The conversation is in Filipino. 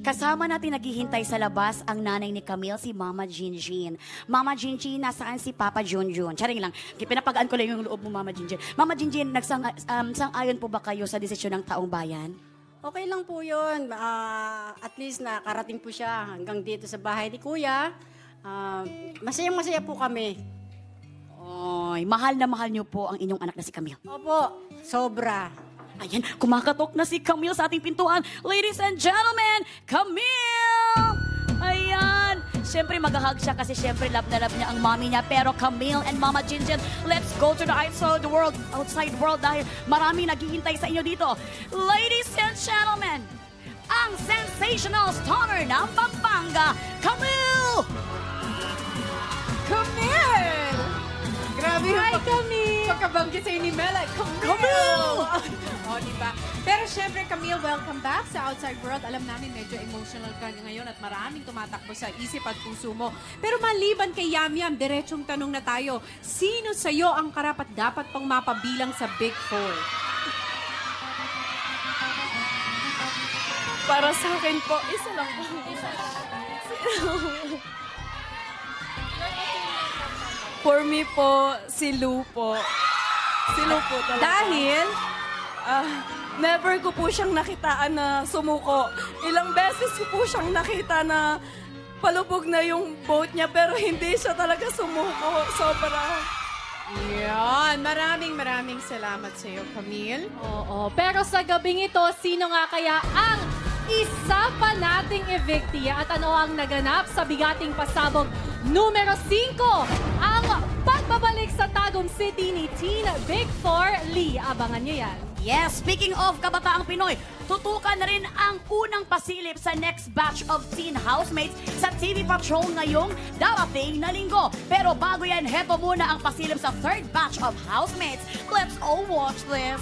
Kasama natin naghihintay sa labas ang nanay ni Camille, si Mama Jinjin. Mama Jinjin, nasaan si Papa Junjun? Charing lang. Pinapagaan ko lang yung loob mo, Mama Jinjin. Mama Jinjin, sang-ayon po ba kayo sa desisyon ng taong bayan? Okay lang po yun. At least nakarating po siya hanggang dito sa bahay ni Kuya. Masayang-masaya po kami. Oy, mahal na mahal niyo po ang inyong anak na si Camille. Opo, sobra. Ayan, kumakatok na si Camille sa ating pintuan. Ladies and gentlemen, Camille! Ayan. Siyempre, mag-hug siya kasi siyempre love na love niya ang mommy niya. Pero Camille and Mama Jinjin, let's go to the outside world dahil marami naghihintay sa inyo dito. Ladies and gentlemen, ang sensational stunner ng Pampanga, Camille! Camille! Grabe Hi, yung Camille! pagkabanggit sa'yo ni Mela. Camille! O, diba? Pero syempre, Camille, welcome back sa Outside World. Alam namin, medyo emotional ka ngayon at maraming tumatakbo sa isip at puso mo. Pero maliban kay Yam-Yam, diretsong tanong na tayo. Sino sa'yo ang karapat-dapat pang mapabilang sa Big Four? Para sa akin po, isa lang po. For me po, si Lou po. Si Lou po talaga. Dahil? Never ko po siyang nakitaan na sumuko. Ilang beses ko po siyang nakita na palubog na yung boat niya pero hindi siya talaga sumuko. Sobra. Yan. Maraming salamat sa'yo, Camille. Oo, pero sa gabing ito, sino nga kaya ang isa pa nating evictee at ano ang naganap sa bigating pasabog numero 5? Ang pagbabalik sa Tagum City ni Teen Big Four Lee. Abangan niyo yan. Yes, speaking of kabataang Pinoy, tutukan na rin ang unang pasilip sa next batch of teen housemates sa TV Patrol ngayong darating na linggo. Pero bago yan, heto muna ang pasilip sa third batch of housemates. Let's all watch this.